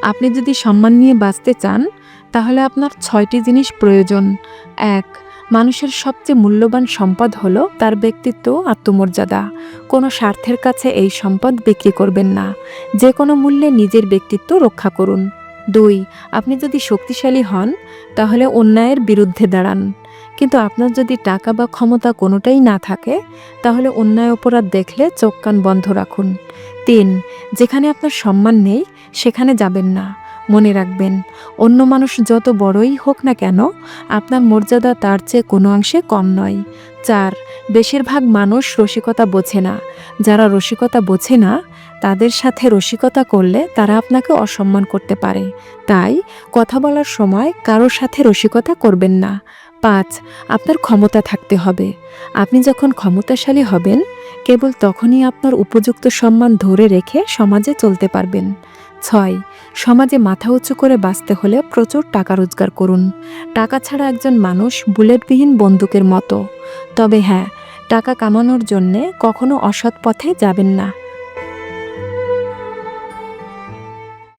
আপনি যদি সম্মান নিয়ে বাঁচতে চান, তাহলে আপনার ৬টি জিনিস প্রয়োজন। ১. মানুষের সবচেয়ে মূল্যবান সম্পদ হলো তার ব্যক্তিত্ব ও আত্মমর্যাদা। কোনো স্বার্থের কাছে এই সম্পদ বিক্রি করবেন না। যে কোনো মূল্যে নিজের ব্যক্তিত্ব রক্ষা করুন। ২. আপনি যদি শক্তিশালী হন, তাহলে অন্যায়ের বিরুদ্ধে দাঁড়ান। কিন্তু আপনার যদি টাকা বা ক্ষমতা কোনোটাই না থাকে, তাহলে অন্যায় অপরাধ দেখলে চোখ কান বন্ধ রাখুন। ৩. যেখানে আপনার সম্মান নেই, সেখানে যাবেন না। মনে রাখবেন, অন্য মানুষ যত বড়ই হোক না কেন, আপনার মর্যাদা তার চেয়ে কোনো অংশে কম নয়। ৪. বেশিরভাগ মানুষ রসিকতা বোঝে না। যারা রসিকতা বোঝে না, তাদের সাথে রসিকতা করলে তারা আপনাকে অসম্মান করতে পারে। তাই কথা বলার সময় কারোর সাথে রসিকতা করবেন না। ৫. আপনার ক্ষমতা থাকতে হবে। আপনি যখন ক্ষমতাশালী হবেন, কেবল তখনই আপনার উপযুক্ত সম্মান ধরে রেখে সমাজে চলতে পারবেন। ৬. সমাজে মাথা উঁচু করে বাঁচতে হলে প্রচুর টাকা রোজগার করুন। টাকা ছাড়া একজন মানুষ বুলেটবিহীন বন্দুকের মতো। তবে হ্যাঁ, টাকা কামানোর জন্যে কখনো অসৎ পথে যাবেন না।